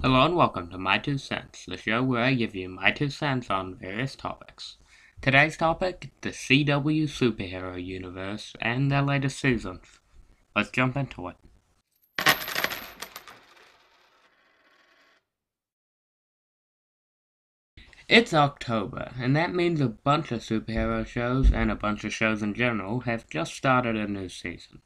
Hello and welcome to My Two Cents, the show where I give you my 2 cents on various topics. Today's topic, the CW superhero universe and their latest seasons. Let's jump into it. It's October, and that means a bunch of superhero shows and a bunch of shows in general have just started a new season.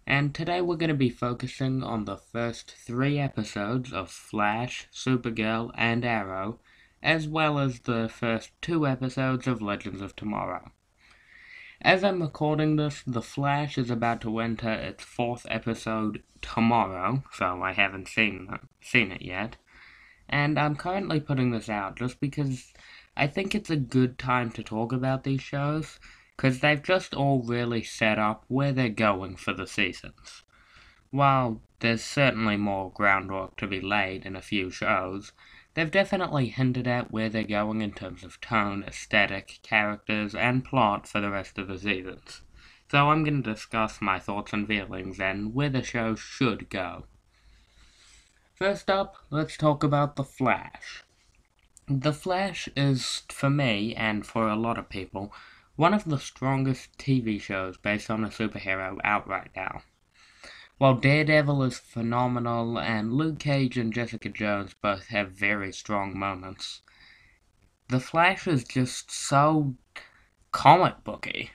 And today we're going to be focusing on the first 3 episodes of Flash, Supergirl, and Arrow, as well as the first 2 episodes of Legends of Tomorrow. As I'm recording this, The Flash is about to enter its 4th episode tomorrow, so I haven't seen it yet. And I'm currently putting this out just because I think it's a good time to talk about these shows, because they've just all really set up where they're going for the seasons. While there's certainly more groundwork to be laid in a few shows, they've definitely hinted at where they're going in terms of tone, aesthetic, characters, and plot for the rest of the seasons. So I'm going to discuss my thoughts and feelings and where the show should go. First up, let's talk about The Flash. The Flash is, for me, and for a lot of people, one of the strongest TV shows based on a superhero out right now. While Daredevil is phenomenal and Luke Cage and Jessica Jones both have very strong moments, The Flash is just so comic booky.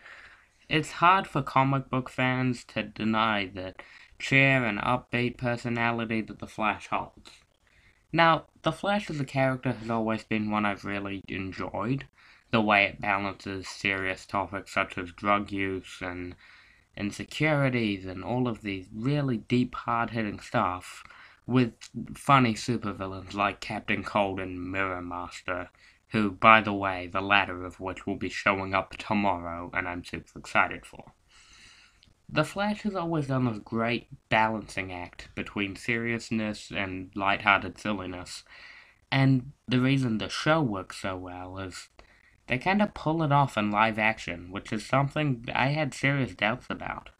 It's hard for comic book fans to deny the cheer and upbeat personality that The Flash holds. Now, The Flash as a character has always been one I've really enjoyed. The way it balances serious topics such as drug use and insecurities and all of these really deep, hard-hitting stuff with funny supervillains like Captain Cold and Mirror Master, who, by the way, the latter of which will be showing up tomorrow and I'm super excited for. The Flash has always done this great balancing act between seriousness and lighthearted silliness, and the reason the show works so well is they kind of pull it off in live action, which is something I had serious doubts about.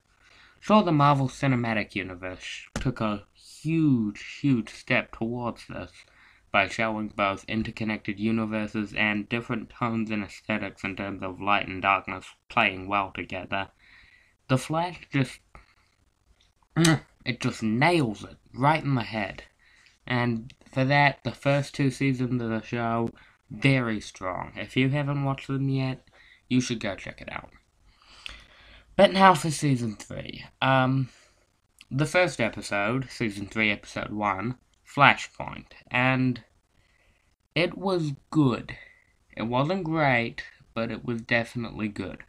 Sure, the Marvel Cinematic Universe took a huge step towards this by showing both interconnected universes and different tones and aesthetics in terms of light and darkness playing well together. The Flash it just nails it right in the head. And for that, the first 2 seasons of the show, very strong. If you haven't watched them yet, you should go check it out. But now for Season 3. The first episode, Season 3, Episode 1, Flashpoint. And it was good. It wasn't great, but it was definitely good.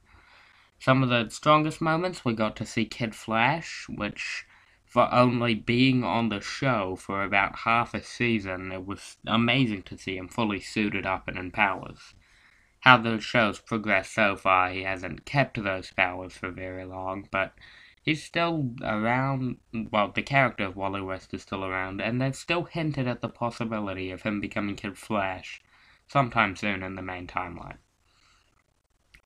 Some of the strongest moments, we got to see Kid Flash, which, for only being on the show for about half a season, it was amazing to see him fully suited up and in powers. How the show's progressed so far, he hasn't kept those powers for very long, but he's still around. Well, the character of Wally West is still around, and they've still hinted at the possibility of him becoming Kid Flash sometime soon in the main timeline.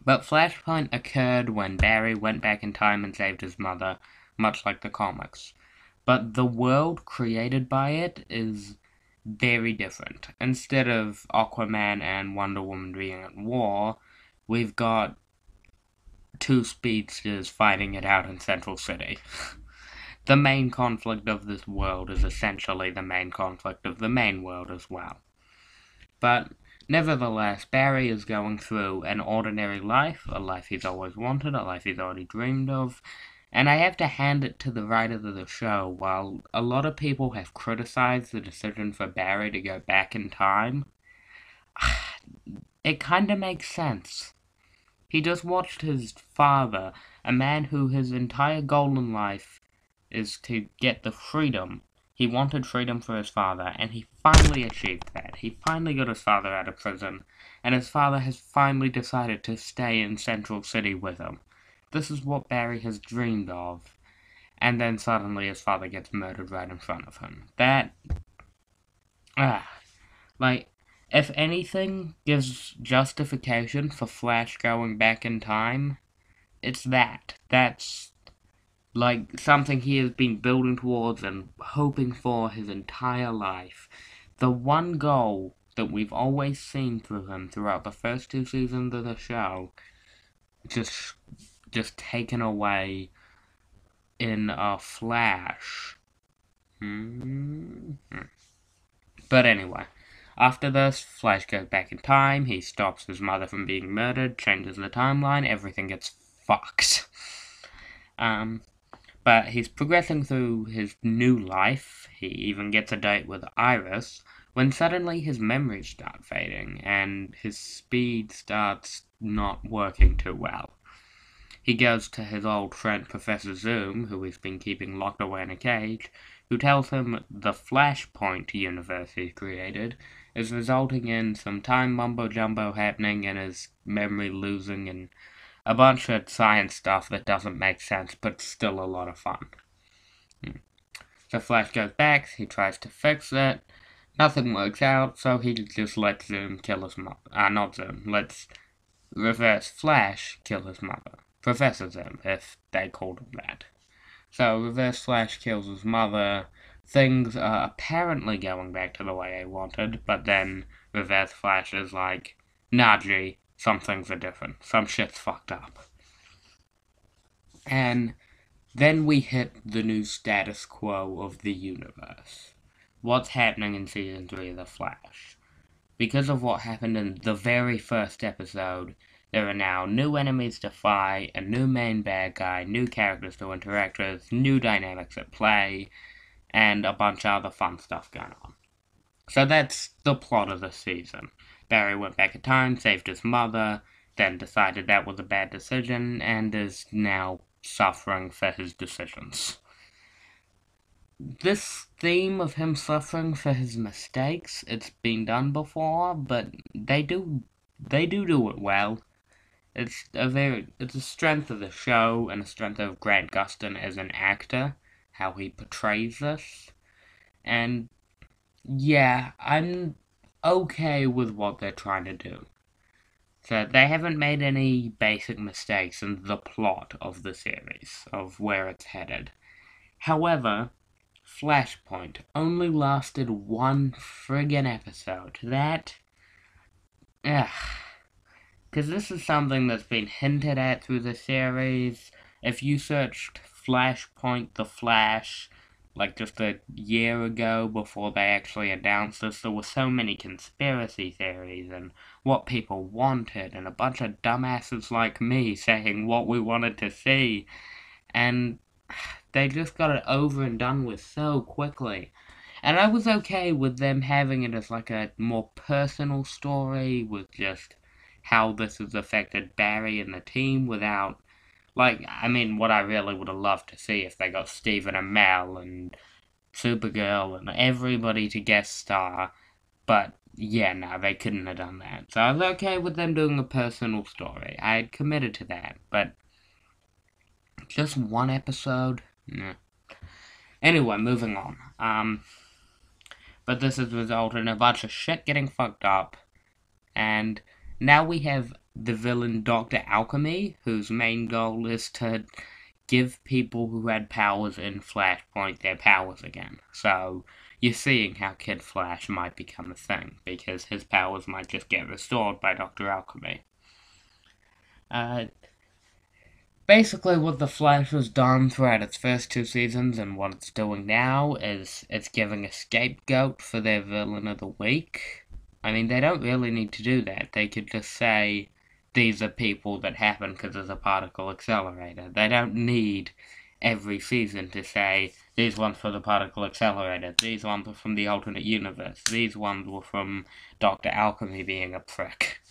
But Flashpoint occurred when Barry went back in time and saved his mother, much like the comics. But the world created by it is very different. Instead of Aquaman and Wonder Woman being at war, we've got 2 speedsters fighting it out in Central City. The main conflict of this world is essentially the main conflict of the main world as well. But nevertheless, Barry is going through an ordinary life, a life he's always wanted, a life he's already dreamed of, and I have to hand it to the writers of the show. While a lot of people have criticized the decision for Barry to go back in time, it kinda makes sense. He just watched his father, a man who his entire goal in life is to get the freedom. He wanted freedom for his father, and he finally achieved that. He finally got his father out of prison, and his father has finally decided to stay in Central City with him. This is what Barry has dreamed of. And then suddenly his father gets murdered right in front of him. That, if anything gives justification for Flash going back in time, it's that. That's like something he has been building towards and hoping for his entire life. the one goal that we've always seen through him throughout the first 2 seasons of the show just taken away in a flash. But anyway, after this, Flash goes back in time, he stops his mother from being murdered, changes the timeline, everything gets fucked. But he's progressing through his new life, he even gets a date with Iris, when suddenly his memories start fading, and his speed starts not working too well. He goes to his old friend Professor Zoom, who he's been keeping locked away in a cage, who tells him the Flashpoint universe he's created is resulting in some time mumbo-jumbo happening and his memory losing and a bunch of science stuff that doesn't make sense but still a lot of fun. So Flash goes back, he tries to fix it, nothing works out, so he just lets Zoom kill his mother. Not Zoom, lets Reverse Flash kill his mother. Professor Zoom, if they called him that. So Reverse Flash kills his mother. Things are apparently going back to the way I wanted, but then Reverse Flash is like, nah, G, some things are different. Some shit's fucked up. And then we hit the new status quo of the universe. What's happening in Season 3 of The Flash? Because of what happened in the very first episode, there are now new enemies to fight, a new main bad guy, new characters to interact with, new dynamics at play, and a bunch of other fun stuff going on. So that's the plot of the season. Barry went back in time, saved his mother, then decided that was a bad decision, and is now suffering for his decisions. This theme of him suffering for his mistakes, it's been done before, but they do it well. It's a strength of the show and a strength of Grant Gustin as an actor, how he portrays this. And yeah, I'm okay with what they're trying to do. So they haven't made any basic mistakes in the plot of the series, of where it's headed. However, Flashpoint only lasted one friggin' episode. Because this is something that's been hinted at through the series. If you searched Flashpoint The Flash, like just a year ago before they actually announced this, there were so many conspiracy theories and what people wanted, and a bunch of dumbasses like me saying what we wanted to see, and they just got it over and done with so quickly. And I was okay with them having it as like a more personal story with just how this has affected Barry and the team without, what I really would have loved to see if they got Stephen Amell and Supergirl and everybody to guest star, but yeah, no, they couldn't have done that. So I was okay with them doing a personal story. I had committed to that, but just one episode? Nah. Anyway, moving on. But this has resulted in a bunch of shit getting fucked up, and now we have the villain Dr. Alchemy, whose main goal is to give people who had powers in Flashpoint their powers again. So, you're seeing how Kid Flash might become a thing, because his powers might just get restored by Dr. Alchemy. Basically, what The Flash has done throughout its first 2 seasons and what it's doing now is it's giving a scapegoat for their villain of the week. I mean, they don't really need to do that. They could just say, these are people that happen because there's a particle accelerator. They don't need every season to say, these ones for the particle accelerator, these ones were from the alternate universe, these ones were from Dr. Alchemy being a prick.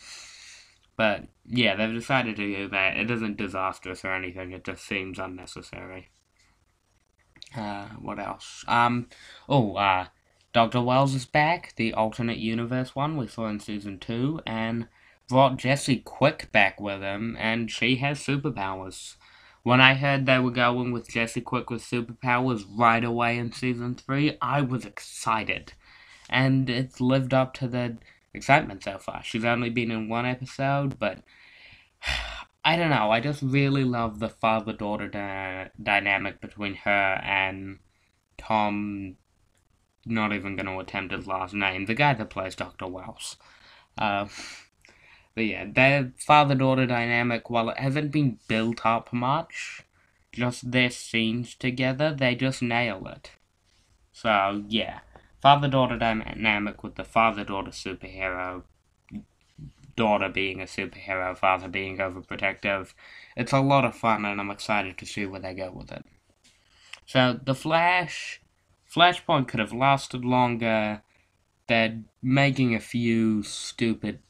But, yeah, they've decided to do that. It isn't disastrous or anything, it just seems unnecessary. What else? Dr. Wells is back, the alternate universe one we saw in Season 2, and brought Jesse Quick back with him, and she has superpowers. When I heard they were going with Jesse Quick with superpowers right away in Season 3, I was excited. And it's lived up to the excitement so far. She's only been in one episode, but I don't know, I just really love the father-daughter dynamic between her and Tom not even going to attempt his last name. The guy that plays Dr. Wells. But yeah, their father-daughter dynamic, while it hasn't been built up much, just their scenes together, they just nail it. So, yeah. Father-daughter dynamic with the father-daughter superhero, daughter being a superhero, father being overprotective. It's a lot of fun, and I'm excited to see where they go with it. So, the Flashpoint could have lasted longer. They're making a few stupid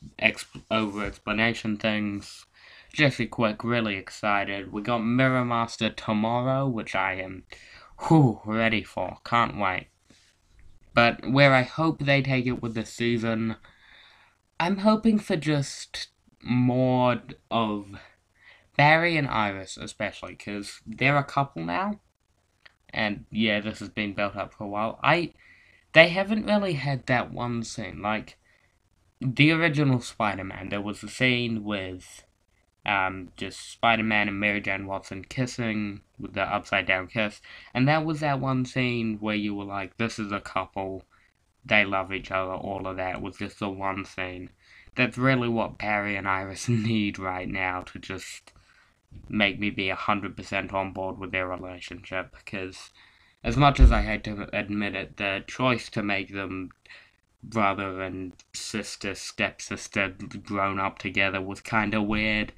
over-explanation things. Jesse Quick, really excited. We got Mirror Master tomorrow, which I am ready for. Can't wait. But where I hope they take it with this season, I'm hoping for just more of Barry and Iris, especially, because they're a couple now. And yeah, this has been built up for a while. They haven't really had that one scene. Like, the original Spider-Man, there was a scene with just Spider-Man and Mary Jane Watson kissing with the upside-down kiss. And that was that one scene where you were like, this is a couple, they love each other, all of that was just the one scene. That's really what Barry and Iris need right now to just make me be 100% on board with their relationship, because as much as I hate to admit it, the choice to make them brother and sister, stepsister, grown up together was kinda weird.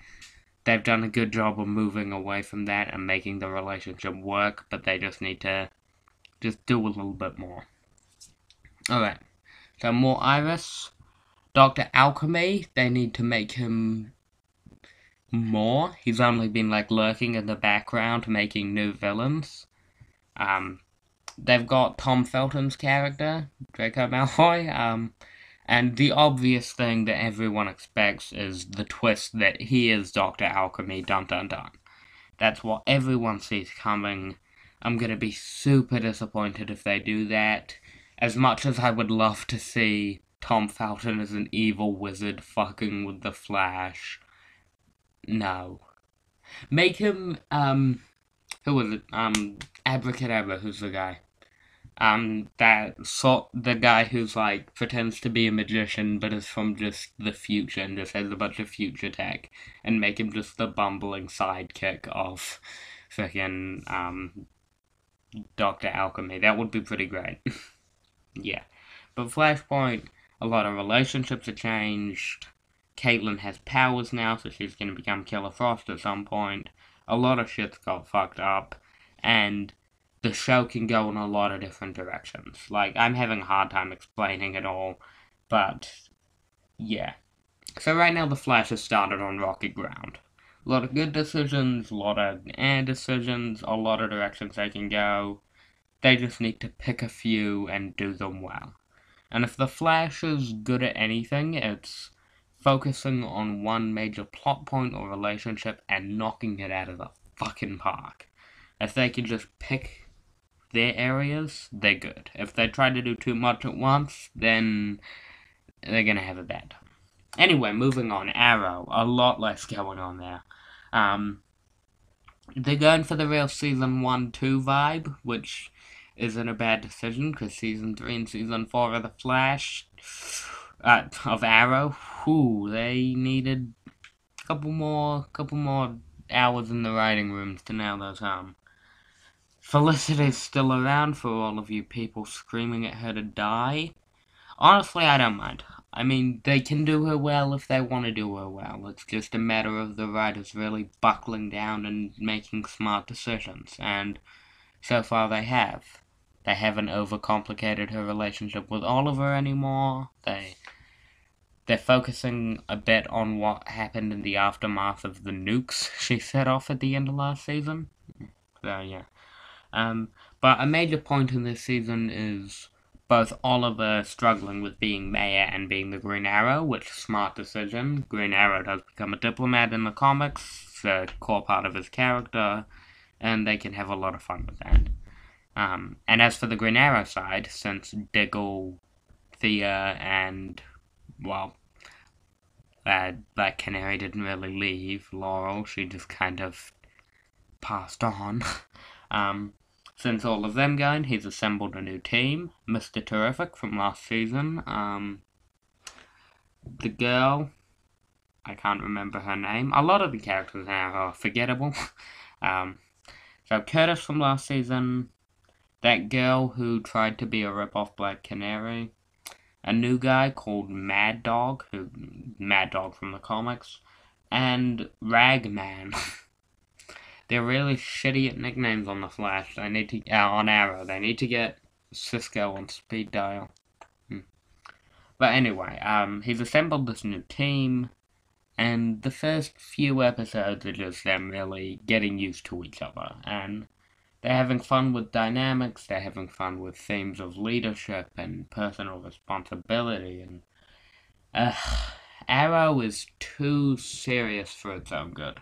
They've done a good job of moving away from that and making the relationship work, but they just need to just do a little bit more. Alright, so more Iris. Dr. Alchemy, they need to make him more. He's only been like lurking in the background making new villains. They've got Tom Felton's character, Draco Malfoy, and the obvious thing that everyone expects is the twist that he is Dr. Alchemy, dun dun dun. That's what everyone sees coming. I'm gonna be super disappointed if they do that. As much as I would love to see Tom Felton as an evil wizard fucking with the Flash, no. Make him, who was it? Abracadabra, who's the guy? The guy who's like, pretends to be a magician, but is from just the future and just has a bunch of future tech, and make him just the bumbling sidekick of frickin', Dr. Alchemy. That would be pretty great. Yeah. But Flashpoint, a lot of relationships are changed. Caitlin has powers now, so she's gonna become Killer Frost at some point. A lot of shit's got fucked up, and the show can go in a lot of different directions. Like, I'm having a hard time explaining it all, but yeah. So right now the Flash has started on rocky ground. A lot of good decisions, a lot of decisions, a lot of directions they can go. They just need to pick a few and do them well. And if the Flash is good at anything, it's focusing on one major plot point or relationship and knocking it out of the fucking park. If they can just pick their areas, they're good. If they try to do too much at once, then they're gonna have a bad time. Anyway, moving on. Arrow. A lot less going on there. They're going for the real Season 1-2 vibe, which isn't a bad decision, because Season 3 and Season 4 of The Flash, of Arrow, they needed a couple more hours in the writing rooms to nail those home. Felicity's still around for all of you people screaming at her to die. Honestly, I don't mind. I mean, they can do her well if they want to do her well. It's just a matter of the writers really buckling down and making smart decisions, and so far they have. They haven't overcomplicated her relationship with Oliver anymore. They're focusing a bit on what happened in the aftermath of the nukes she set off at the end of last season. So, yeah. But a major point in this season is both Oliver struggling with being mayor and being the Green Arrow, which smart decision. Green Arrow does become a diplomat in the comics, it's a core part of his character, and they can have a lot of fun with that. And as for the Green Arrow side, since Diggle, Thea, and, well, Black Canary didn't really leave Laurel, she just kind of passed on. Since all of them going, he's assembled a new team. Mr. Terrific from last season. The girl, I can't remember her name. A lot of the characters now are forgettable. So Curtis from last season. That girl who tried to be a rip-off Black Canary. A new guy called Mad Dog from the comics. And Ragman. They're really shitty at nicknames on The Flash. They need to on Arrow. They need to get Cisco on speed dial. But anyway, he's assembled this new team, and the first few episodes are just them really getting used to each other, and they're having fun with dynamics. They're having fun with themes of leadership and personal responsibility. And Arrow is too serious for its own good.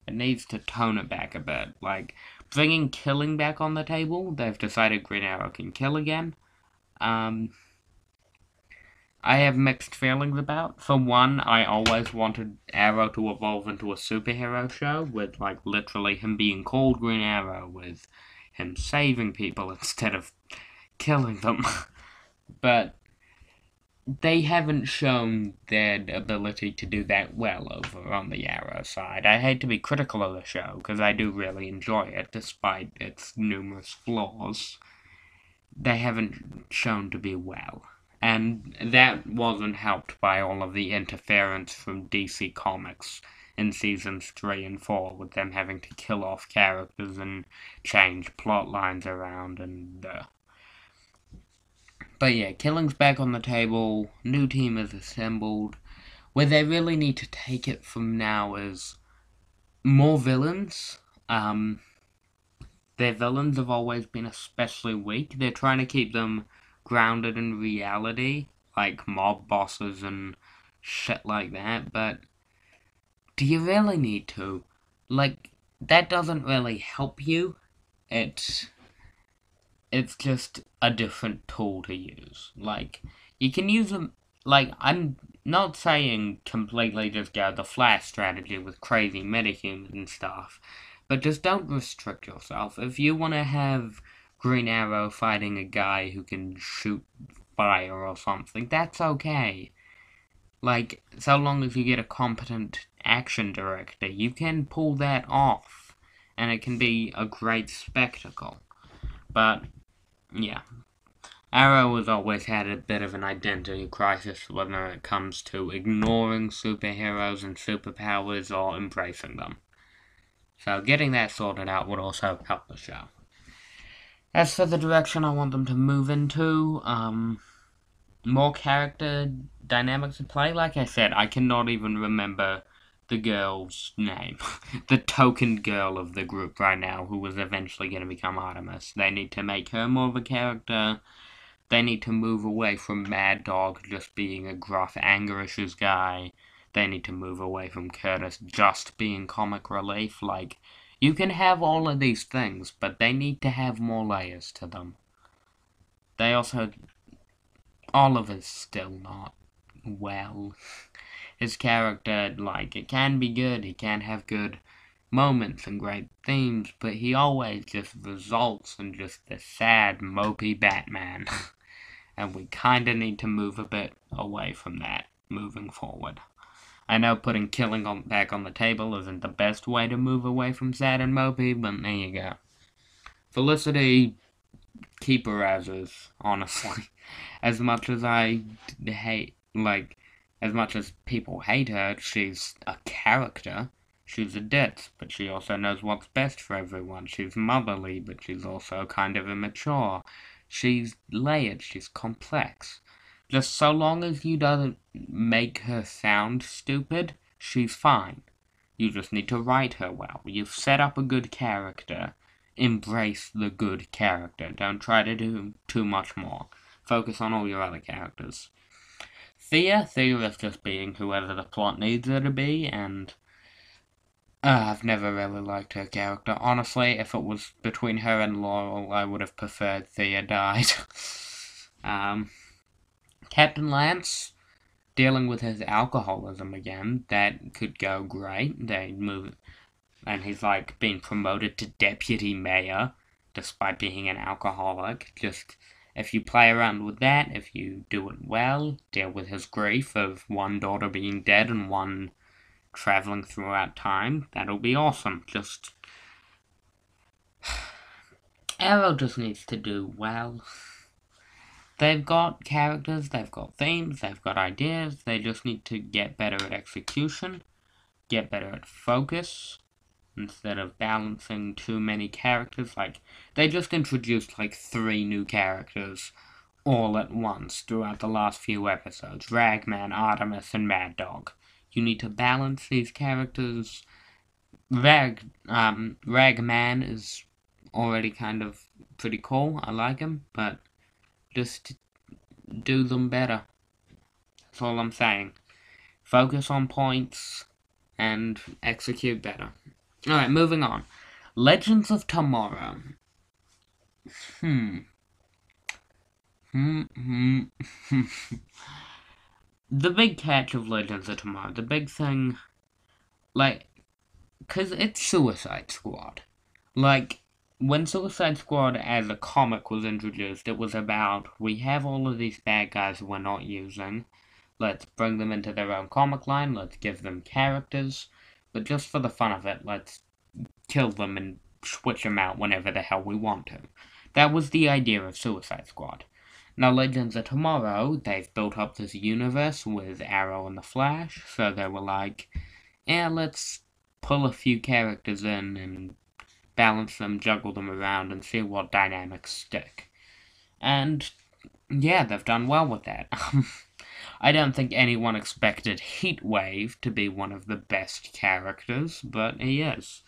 It needs to tone it back a bit. Like, bringing killing back on the table, they've decided Green Arrow can kill again. I have mixed feelings about. For one, I always wanted Arrow to evolve into a superhero show, with, like, literally him being called Green Arrow, with him saving people instead of killing them. But they haven't shown their ability to do that well over on the Arrow side. I hate to be critical of the show, because I do really enjoy it, despite its numerous flaws. They haven't shown to be well. And that wasn't helped by all of the interference from DC Comics in seasons 3 and 4, with them having to kill off characters and change plot lines around and But yeah, killing's back on the table, new team is assembled. Where they really need to take it from now is more villains. Their villains have always been especially weak. They're trying to keep them grounded in reality, like mob bosses and shit like that, but do you really need to? Like, that doesn't really help you. It's just a different tool to use. Like, you can use them, like, I'm not saying completely just go the Flash strategy with crazy metahumans and stuff, but just don't restrict yourself. If you want to have Green Arrow fighting a guy who can shoot fire or something, that's okay. Like, so long as you get a competent action director, you can pull that off, and it can be a great spectacle. But yeah, Arrow has always had a bit of an identity crisis when it comes to ignoring superheroes and superpowers or embracing them. So getting that sorted out would also help the show. As for the direction I want them to move into, more character dynamics to play. Like I said, I cannot even remember the girl's name. The token girl of the group right now, who was eventually going to become Artemis. They need to make her more of a character. They need to move away from Mad Dog just being a gruff anger issues guy. They need to move away from Curtis just being comic relief. Like, you can have all of these things, but they need to have more layers to them. They also... Oliver's still not well. His character, like, it can be good, he can have good moments and great themes, but he always just results in just the sad, mopey Batman. And we kinda need to move a bit away from that, moving forward. I know putting killing back on the table isn't the best way to move away from sad and mopey, but there you go. Felicity, keep her as is, honestly. As much as I hate, like, as much as people hate her, she's a character. She's a ditz, but she also knows what's best for everyone. She's motherly, but she's also kind of immature. She's layered, she's complex. Just so long as you don't make her sound stupid, she's fine. You just need to write her well. You've set up a good character. Embrace the good character. Don't try to do too much more. Focus on all your other characters. Thea is just being whoever the plot needs her to be, and I've never really liked her character. Honestly, if it was between her and Laurel, I would have preferred Thea died. Captain Lance, dealing with his alcoholism again, that could go great. They move, and he's like being promoted to deputy mayor. despite being an alcoholic. Just, if you play around with that, if you do it well, deal with his grief of one daughter being dead and one traveling throughout time, that'll be awesome. Just, Arrow just needs to do well. They've got characters, they've got themes, they've got ideas, they just need to get better at execution, get better at focus, instead of balancing too many characters. Like, they just introduced like 3 new characters all at once throughout the last few episodes. Ragman, Artemis, and Mad Dog. You need to balance these characters. Ragman is already kind of pretty cool, I like him, but just do them better. That's all I'm saying. Focus on points and execute better. Alright, moving on. Legends of Tomorrow. The big catch of Legends of Tomorrow, the big thing, like, because it's Suicide Squad. Like, when Suicide Squad as a comic was introduced, it was about, we have all of these bad guys we're not using, let's bring them into their own comic line, let's give them characters, but just for the fun of it, let's kill them and switch them out whenever the hell we want to. That was the idea of Suicide Squad. Now, Legends of Tomorrow, they've built up this universe with Arrow and the Flash, so they were like, yeah, let's pull a few characters in and balance them, juggle them around, and see what dynamics stick. And, yeah, they've done well with that. I don't think anyone expected Heatwave to be one of the best characters, but he is.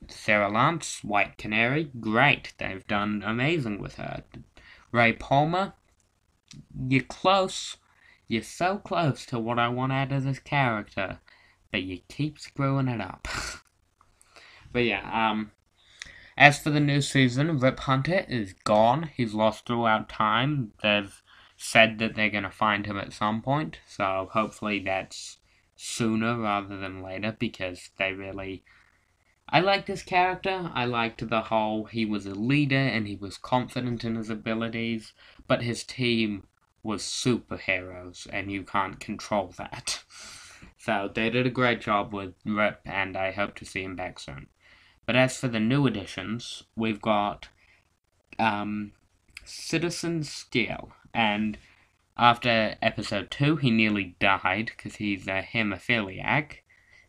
Sarah Lance, White Canary, great. They've done amazing with her. Ray Palmer, you're close. You're so close to what I want out of this character, but you keep screwing it up. But yeah, as for the new season, Rip Hunter is gone. He's lost throughout time. They've said that they're going to find him at some point, so hopefully that's sooner rather than later, because they really... I liked his character. I liked the whole, he was a leader and he was confident in his abilities, but his team was superheroes, and you can't control that. So they did a great job with Rip, and I hope to see him back soon. But as for the new additions, we've got Citizen Steel, and after episode 2, he nearly died because he's a hemophiliac.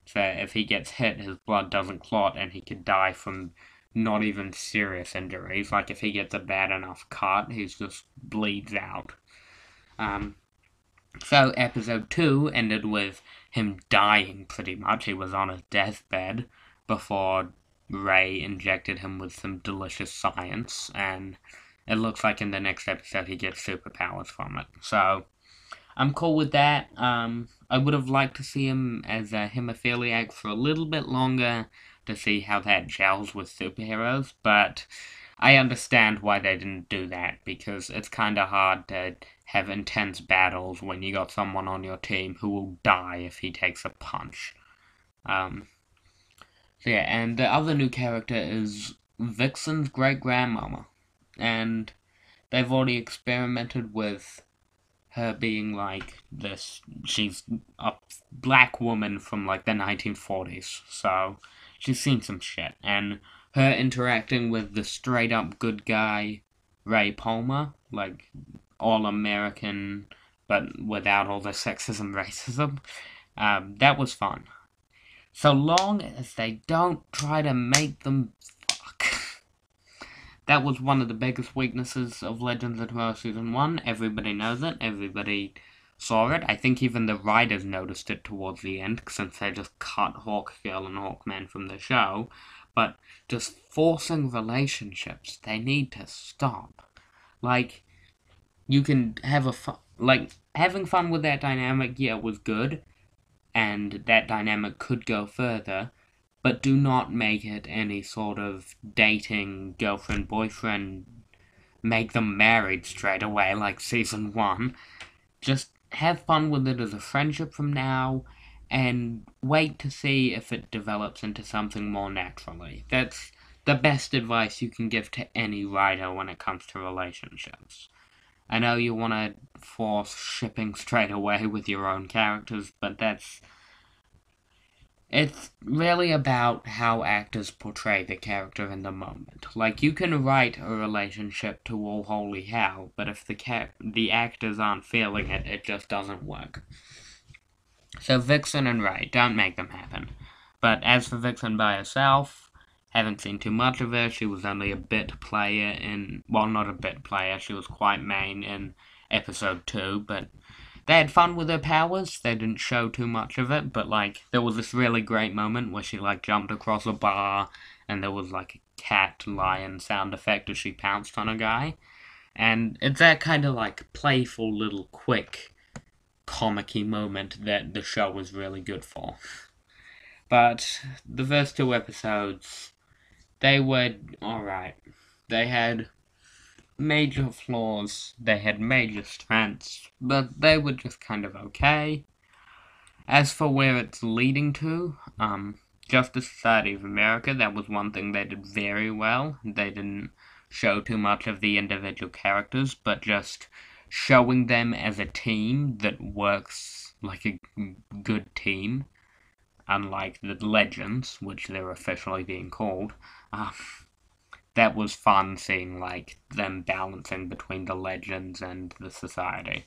So if he gets hit, his blood doesn't clot, and he could die from not even serious injuries. Like, if he gets a bad enough cut, he just bleeds out. So episode 2 ended with him dying, pretty much. He was on his deathbed before Ray injected him with some delicious science, and it looks like in the next episode he gets superpowers from it. So, I'm cool with that. I would have liked to see him as a hemophiliac for a little bit longer to see how that gels with superheroes, but I understand why they didn't do that, because it's kind of hard to have intense battles when you got someone on your team who will die if he takes a punch. So yeah, and the other new character is Vixen's great-grandmama, and they've already experimented with her being like this. She's a black woman from like the 1940s, so she's seen some shit, and her interacting with the straight up good guy Ray Palmer, like all American but without all the sexism, racism, that was fun. So long as they don't try to make them fuck. That was one of the biggest weaknesses of Legends of Tomorrow Season 1. Everybody knows it. Everybody saw it. I think even the writers noticed it towards the end, since they just cut Hawkgirl and Hawkman from the show. But just forcing relationships, they need to stop. Like, you can have having fun with that dynamic, yeah, was good, and that dynamic could go further, but do not make it any sort of dating, girlfriend-boyfriend, make them married straight away like Season 1. Just have fun with it as a friendship from now, and wait to see if it develops into something more naturally. That's the best advice you can give to any writer when it comes to relationships. I know you want to force shipping straight away with your own characters, but it's really about how actors portray the character in the moment. Like, you can write a relationship to Oh Holy Hell, but if the actors aren't feeling it, it just doesn't work. So Vixen and Ray, don't make them happen. But as for Vixen by herself, haven't seen too much of her. She was only a bit player well, not a bit player, she was quite main in episode 2, but they had fun with her powers. They didn't show too much of it, but, like, there was this really great moment where she, like, jumped across a bar, and there was, like, a cat-lion sound effect as she pounced on a guy. And it's that kind of, like, playful little quick comic-y moment that the show was really good for. But the first 2 episodes, they were alright. They had major flaws, they had major strengths, but they were just kind of okay. As for where it's leading to, Justice Society of America, that was one thing they did very well. They didn't show too much of the individual characters, but just showing them as a team that works like a good team, unlike the Legends, which they're officially being called. That was fun seeing, like, them balancing between the Legends and the Society.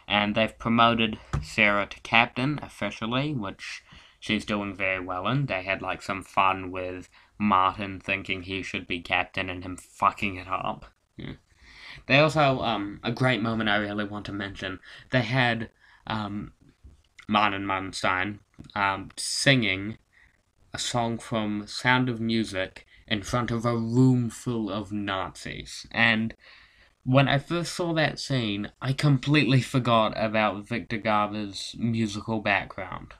And they've promoted Sarah to captain, officially, which she's doing very well in. They had, like, some fun with Martin thinking he should be captain and him fucking it up. Yeah. They also, a great moment I really want to mention, they had, Martin Munstein, singing a song from Sound of Music in front of a room full of Nazis. And when I first saw that scene, I completely forgot about Victor Garber's musical background.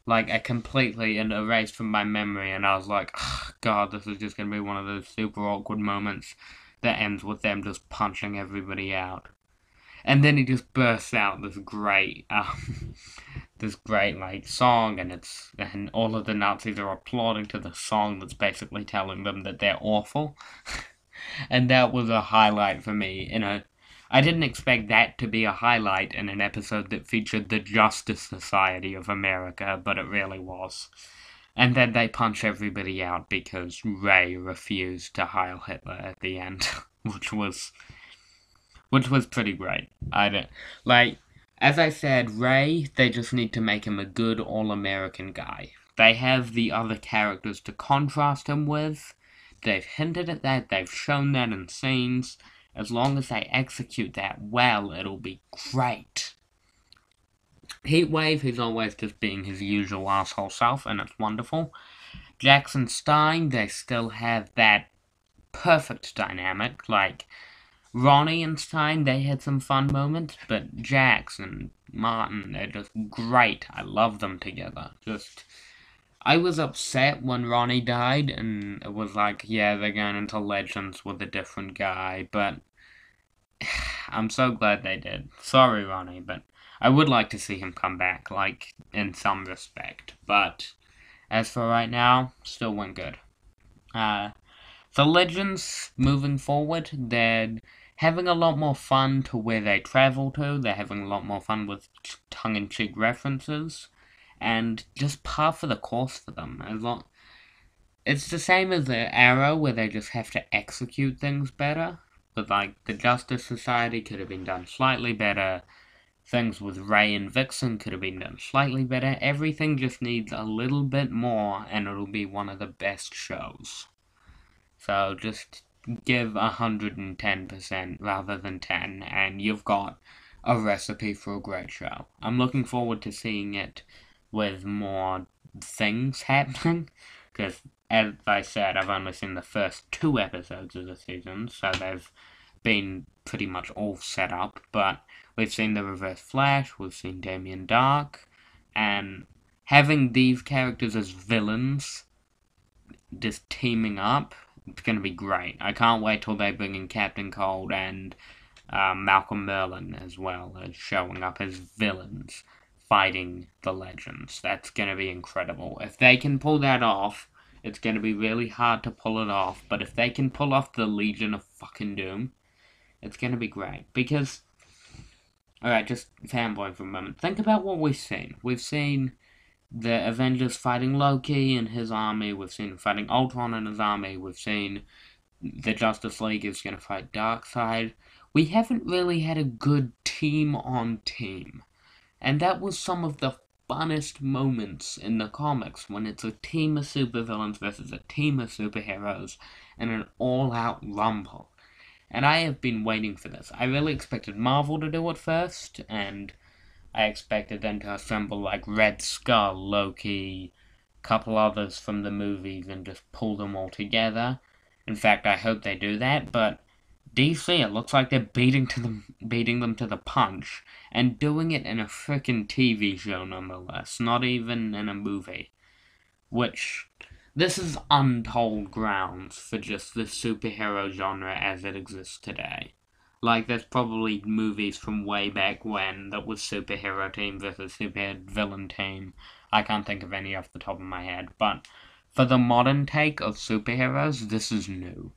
Like, I completely erased from my memory, and I was like, oh, God, this is just gonna be one of those super awkward moments that ends with them just punching everybody out. And then he just bursts out this great, like, song, and all of the Nazis are applauding to the song that's basically telling them that they're awful. And that was a highlight for me. I didn't expect that to be a highlight in an episode that featured the Justice Society of America, but it really was. And then they punch everybody out because Ray refused to Heil Hitler at the end, which was pretty great. As I said, Ray, they just need to make him a good all-American guy. They have the other characters to contrast him with. They've hinted at that, they've shown that in scenes. As long as they execute that well, it'll be great. Heatwave, he's always just being his usual asshole self, and it's wonderful. Jackson Stein, they still have that perfect dynamic. Like, Ronnie and Stein, they had some fun moments, but Jax and Martin, they're just great. I love them together. I was upset when Ronnie died, and it was like, yeah, they're going into Legends with a different guy, but I'm so glad they did. Sorry, Ronnie, but I would like to see him come back, like, in some respect. But as for right now, still went good. The Legends, moving forward, they're having a lot more fun to where they travel to. They're having a lot more fun with tongue-in-cheek references. And just par for the course for them. It's the same as the Arrow, where they just have to execute things better. But, like, the Justice Society could have been done slightly better. Things with Ray and Vixen could have been done slightly better. Everything just needs a little bit more, and it'll be one of the best shows. So just give 110% rather than 10, and you've got a recipe for a great show. I'm looking forward to seeing it with more things happening, because, as I said, I've only seen the first 2 episodes of the season, so they've been pretty much all set up, but we've seen the Reverse Flash, we've seen Damien Dark, and having these characters as villains just teaming up, it's going to be great. I can't wait till they bring in Captain Cold and Malcolm Merlin as well as showing up as villains fighting the Legends. That's going to be incredible. If they can pull that off, It's gonna be really hard to pull it off, but if they can pull off the Legion of fucking Doom, it's gonna be great. Because, alright, just fanboying for a moment. Think about what we've seen. We've seen the Avengers fighting Loki and his army. We've seen fighting Ultron and his army. We've seen the Justice League is going to fight Darkseid. We haven't really had a good team on team. And that was some of the funnest moments in the comics, when it's a team of supervillains versus a team of superheroes in an all-out rumble. And I have been waiting for this. I really expected Marvel to do it first, and I expected them to assemble like Red Skull, Loki, couple others from the movies, and just pull them all together. In fact, I hope they do that, but DC, it looks like they're beating them to the punch, and doing it in a frickin' TV show nonetheless, not even in a movie. Which, this is untold grounds for just the superhero genre as it exists today. Like, there's probably movies from way back when that was superhero team versus superhero villain team. I can't think of any off the top of my head, but for the modern take of superheroes, this is new.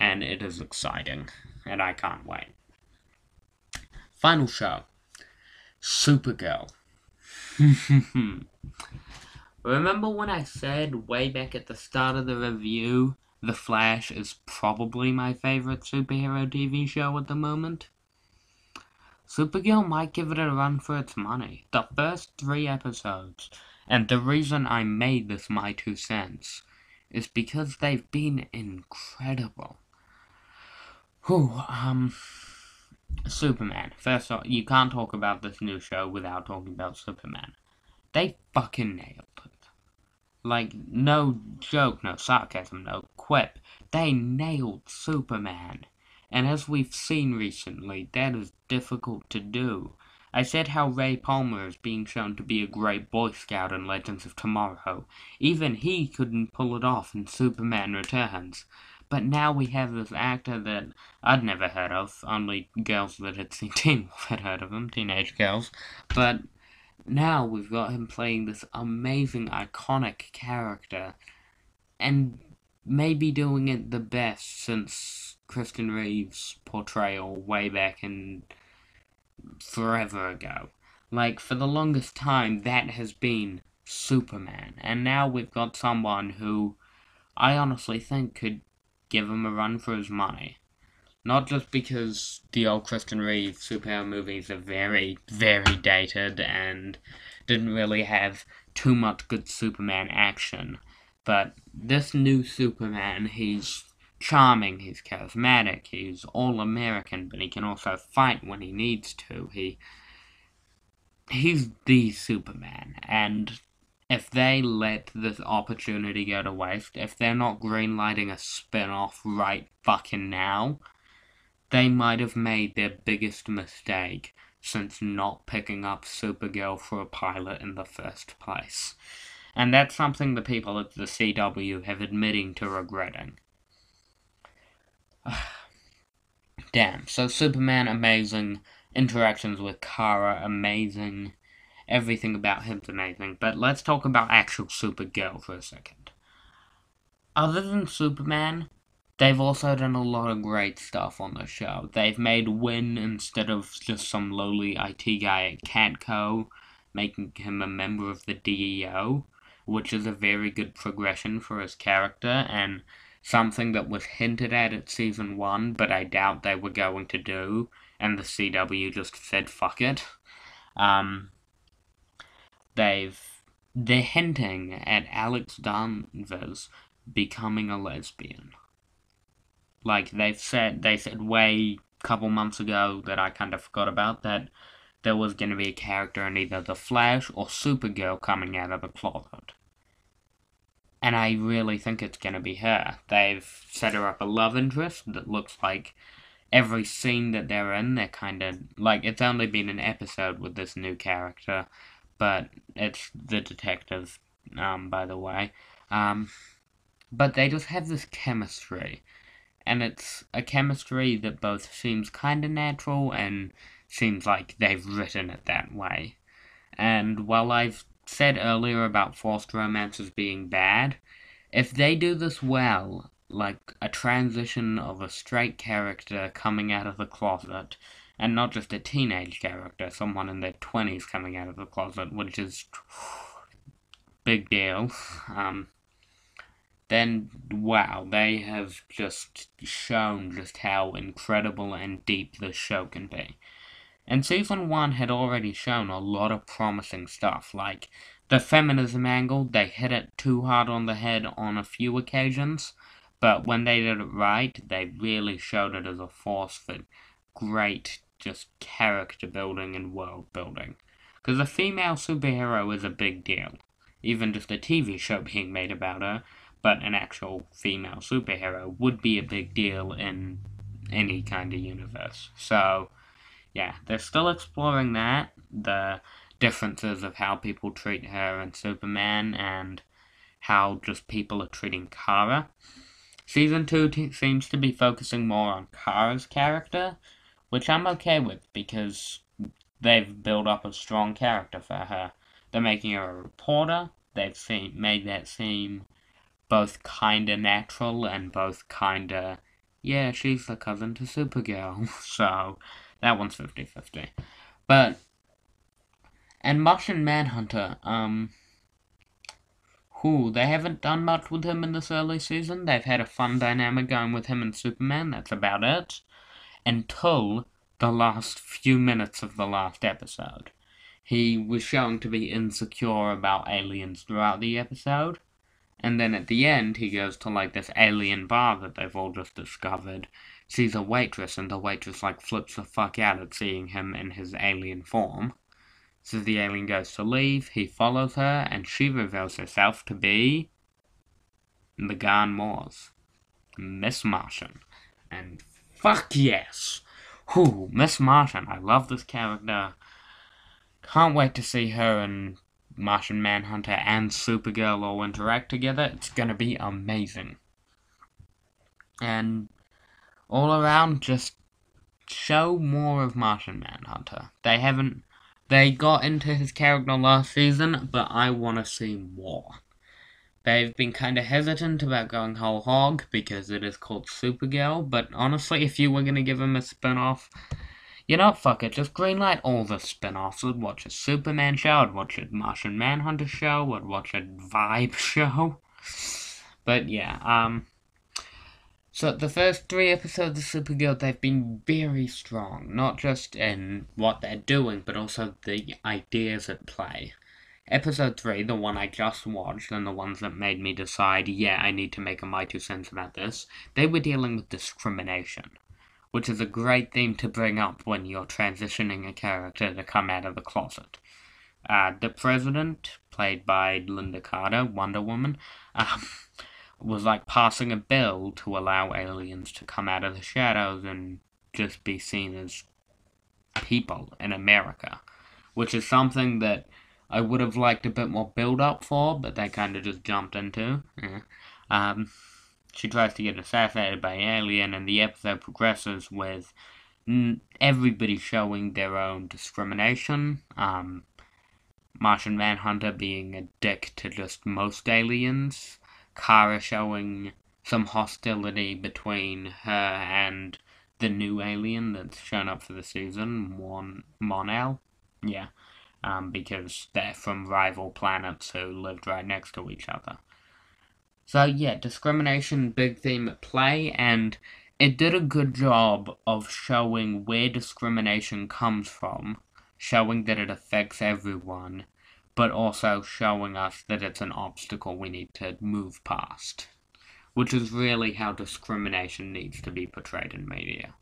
And it is exciting. And I can't wait. Final show. Supergirl. Remember when I said way back at the start of the review, The Flash is probably my favorite superhero TV show at the moment? Supergirl might give it a run for its money. The first 3 episodes, and the reason I made this my 2 cents, is because they've been incredible. Superman. First off, you can't talk about this new show without talking about Superman. They fucking nailed it. Like, no joke, no sarcasm, no quip. They nailed Superman. And as we've seen recently, that is difficult to do. I said how Ray Palmer is being shown to be a great Boy Scout in Legends of Tomorrow. Even he couldn't pull it off in Superman Returns. But now we have this actor that I'd never heard of. Only girls that had seen Teen Wolf had heard of him, teenage girls. But now we've got him playing this amazing, iconic character, and maybe doing it the best since Kristen Reeve's portrayal way back in forever ago. Like, for the longest time, that has been Superman, and now we've got someone who I honestly think could give him a run for his money. Not just because the old Kristen Reeve superhero movies are very, very dated and didn't really have too much good Superman action, but this new Superman, he's charming, he's charismatic, he's all-American, but he can also fight when he needs to. He's the Superman, and if they let this opportunity go to waste, if they're not greenlighting a spin-off right fucking now, they might have made their biggest mistake since not picking up Supergirl for a pilot in the first place. And that's something the people at the CW have admitting to regretting. Damn, so Superman, amazing. Interactions with Kara, amazing. Everything about him's amazing. But let's talk about actual Supergirl for a second. Other than Superman, they've also done a lot of great stuff on the show. They've made Win, instead of just some lowly IT guy at Catco, making him a member of the DEO, which is a very good progression for his character, and something that was hinted at Season 1, but I doubt they were going to do, and the CW just said fuck it. They're hinting at Alex Danvers becoming a lesbian. Like, they said way a couple months ago that I kind of forgot about, that there was going to be a character in either The Flash or Supergirl coming out of the closet. And I really think it's going to be her. They've set her up a love interest that looks like every scene that they're in, they're kind of, like, it's only been an episode with this new character, but it's the detective, by the way. But they just have this chemistry, and it's a chemistry that both seems kind of natural and seems like they've written it that way. And while I've said earlier about forced romances being bad, If they do this well, like a transition of a straight character coming out of the closet, and not just a teenage character, someone in their 20s coming out of the closet, which is big deal, then wow, they have just shown just how incredible and deep this show can be. And Season 1 had already shown a lot of promising stuff, like the feminism angle. They hit it too hard on the head on a few occasions, but when they did it right, they really showed it as a force for great just character building and world building. Because a female superhero is a big deal. Even just a TV show being made about her, but an actual female superhero would be a big deal in any kind of universe. So, yeah, they're still exploring that, the differences of how people treat her and Superman, and how just people are treating Kara. Season 2 seems to be focusing more on Kara's character, which I'm okay with, because they've built up a strong character for her. They're making her a reporter, made that seem both kinda natural and both kinda, yeah, she's the cousin to Supergirl, so that one's 50-50. But, and Martian Manhunter, they haven't done much with him in this early season. They've had a fun dynamic going with him and Superman, that's about it. Until the last few minutes of the last episode. He was shown to be insecure about aliens throughout the episode. And then at the end, he goes to, like, this alien bar that they've all just discovered, sees a waitress, and the waitress, like, flips the fuck out at seeing him in his alien form. So the alien goes to leave, he follows her, and she reveals herself to be the Garn Moors, Miss Martian. And fuck yes! Whew, Miss Martian, I love this character. Can't wait to see her and Martian Manhunter and Supergirl all interact together. It's gonna be amazing. And all around, just show more of Martian Manhunter. They got into his character last season, but I want to see more. They've been kind of hesitant about going whole hog because it is called Supergirl, but honestly, if you were gonna give him a spin-off, you know, fuck it, just greenlight all the spin-offs. I'd watch a Superman show, I'd watch a Martian Manhunter show, I'd watch a Vibe show. But yeah, so the first 3 episodes of Supergirl, they've been very strong. Not just in what they're doing, but also the ideas at play. Episode 3, the one I just watched, and the ones that made me decide, yeah, I need to make a my 2 cents about this, they were dealing with discrimination, which is a great theme to bring up when you're transitioning a character to come out of the closet. The President, played by Linda Carter, Wonder Woman, was like passing a bill to allow aliens to come out of the shadows and just be seen as people in America, which is something that I would have liked a bit more build-up for, but they kind of just jumped into. Yeah. She tries to get assassinated by an alien, and the episode progresses with everybody showing their own discrimination. Martian Manhunter being a dick to just most aliens. Kara showing some hostility between her and the new alien that's shown up for the season, Mon-El. Yeah. Because they're from rival planets who lived right next to each other. So yeah, discrimination, big theme at play, and it did a good job of showing where discrimination comes from, showing that it affects everyone, but also showing us that it's an obstacle we need to move past, which is really how discrimination needs to be portrayed in media.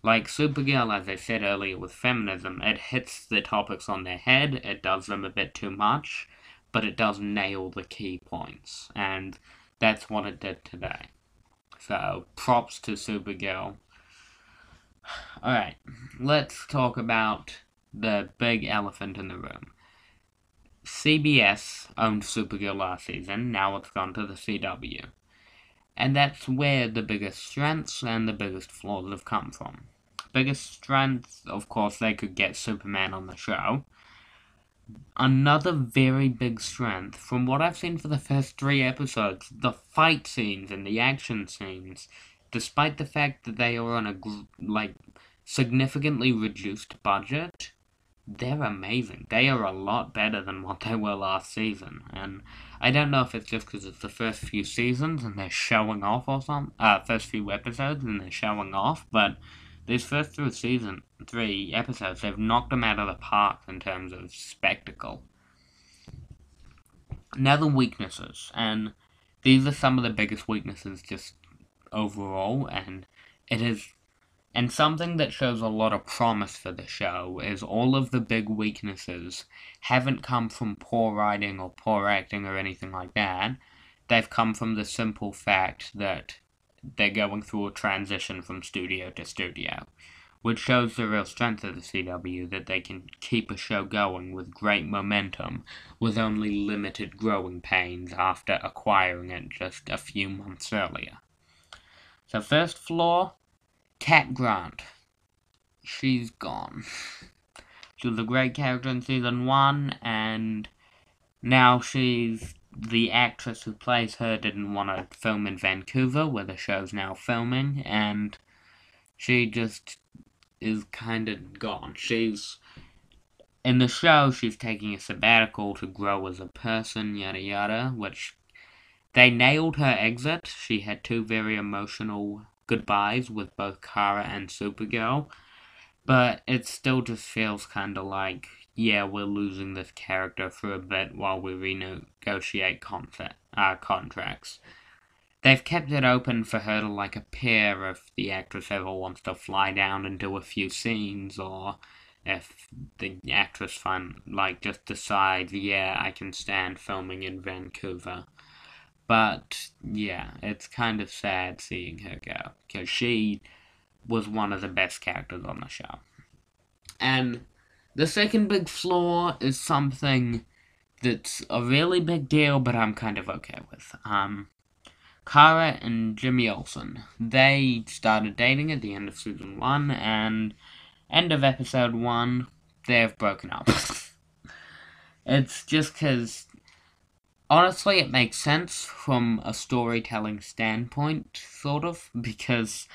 Like Supergirl, as I said earlier with feminism, it hits the topics on their head, it does them a bit too much, but it does nail the key points, and that's what it did today. So, props to Supergirl. Alright, let's talk about the big elephant in the room. CBS owned Supergirl last season, now it's gone to the CW. And that's where the biggest strengths and the biggest flaws have come from. Biggest strength, of course, they could get Superman on the show. Another very big strength, from what I've seen for the first 3 episodes, the fight scenes and the action scenes, despite the fact that they are on a, significantly reduced budget, they're amazing. They are a lot better than what they were last season, and I don't know if it's just because it's the first few seasons and they're showing off or something, first few episodes and they're showing off, but these first 3 episodes, they've knocked them out of the park in terms of spectacle. Now the weaknesses, and these are some of the biggest weaknesses just overall, and it is, and something that shows a lot of promise for the show is all of the big weaknesses haven't come from poor writing or poor acting or anything like that. They've come from the simple fact that they're going through a transition from studio to studio, which shows the real strength of the CW, that they can keep a show going with great momentum with only limited growing pains after acquiring it just a few months earlier. So first flaw, Cat Grant. She's gone. She was a great character in season 1, and now she's the actress who plays her didn't want to film in Vancouver, where the show's now filming, and she just is kind of gone. She's in the show, she's taking a sabbatical to grow as a person, yada yada, which they nailed her exit. She had 2 very emotional goodbyes with both Kara and Supergirl, but it still just feels kind of like, yeah, we're losing this character for a bit while we renegotiate contracts. They've kept it open for her to appear if the actress ever wants to fly down and do a few scenes, or if the actress just decides, yeah, I can stand filming in Vancouver. But yeah, it's kind of sad seeing her go, because she was one of the best characters on the show. And the second big flaw is something that's a really big deal, but I'm kind of okay with. Kara and Jimmy Olsen, they started dating at the end of season 1, and end of episode 1, they've broken up. It's just because, honestly, it makes sense from a storytelling standpoint, sort of, because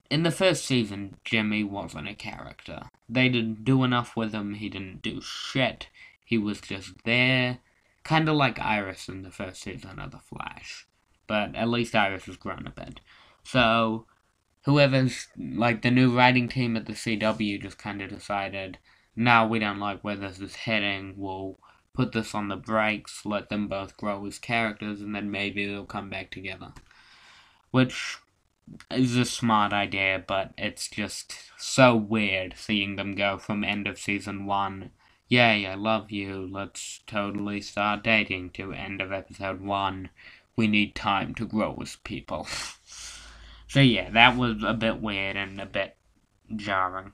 in the first season, Jimmy wasn't a character. They didn't do enough with him, he didn't do shit, he was just there, kind of like Iris in the first season of The Flash. But at least Iris has grown a bit. So, whoever's, the new writing team at the CW just kind of decided, no, we don't like where this is heading, we'll put this on the brakes, let them both grow as characters, and then maybe they'll come back together. Which is a smart idea, but it's just so weird seeing them go from end of season 1, yay, I love you, let's totally start dating, to end of episode 1, we need time to grow as people. So yeah, that was a bit weird and a bit jarring.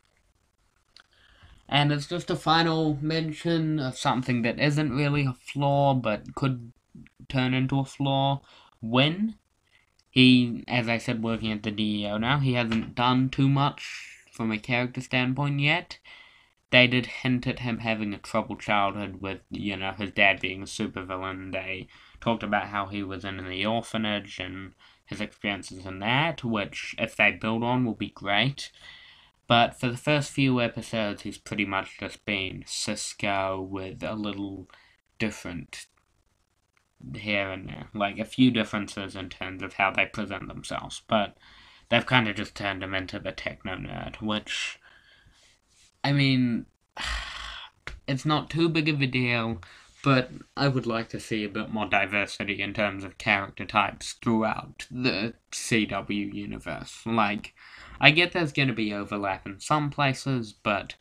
And it's just a final mention of something that isn't really a flaw, but could turn into a flaw. Win. He, as I said, working at the DEO now, he hasn't done too much from a character standpoint yet. They did hint at him having a troubled childhood with, his dad being a supervillain. They talked about how he was in the orphanage and his experiences in that, which, if they build on, will be great. But for the first few episodes, he's pretty much just been Cisco with a little different here and there. A few differences in terms of how they present themselves. But they've kind of just turned him into the techno nerd, which, I mean, it's not too big of a deal, but I would like to see a bit more diversity in terms of character types throughout the CW universe. I get there's going to be overlap in some places, but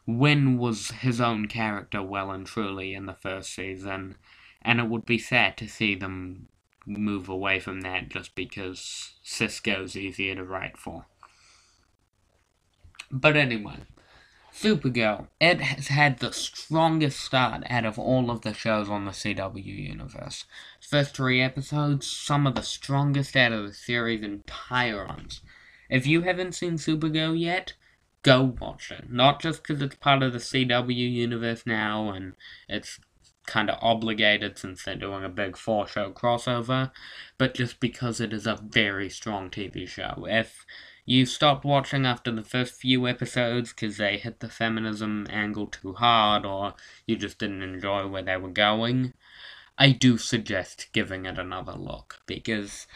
Wynn was his own character well and truly in the first season, and it would be sad to see them move away from that just because Cisco's easier to write for. But anyway, Supergirl, it has had the strongest start out of all of the shows on the CW universe. First 3 episodes, some of the strongest out of the series' entire runs. If you haven't seen Supergirl yet, go watch it. Not just because it's part of the CW universe now, and it's kind of obligated since they're doing a big 4-show crossover, but just because it is a very strong TV show. If you stopped watching after the first few episodes because they hit the feminism angle too hard, or you just didn't enjoy where they were going, I do suggest giving it another look, because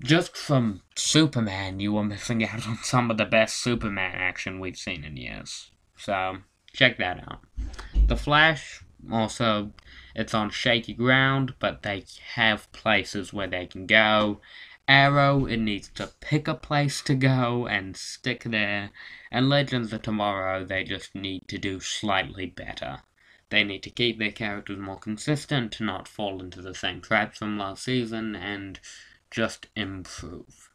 just from Superman, you were missing out on some of the best Superman action we've seen in years. So, check that out. The Flash, also, it's on shaky ground, but they have places where they can go. Arrow, it needs to pick a place to go and stick there. And Legends of Tomorrow, they just need to do slightly better. They need to keep their characters more consistent, to not fall into the same traps from last season, and just improve.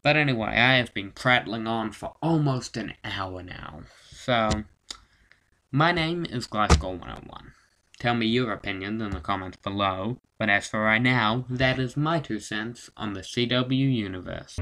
But anyway, I have been prattling on for almost an hour now. So, my name is Glyphgirl101. Tell me your opinions in the comments below, but as for right now, that is my 2 cents on the CW universe.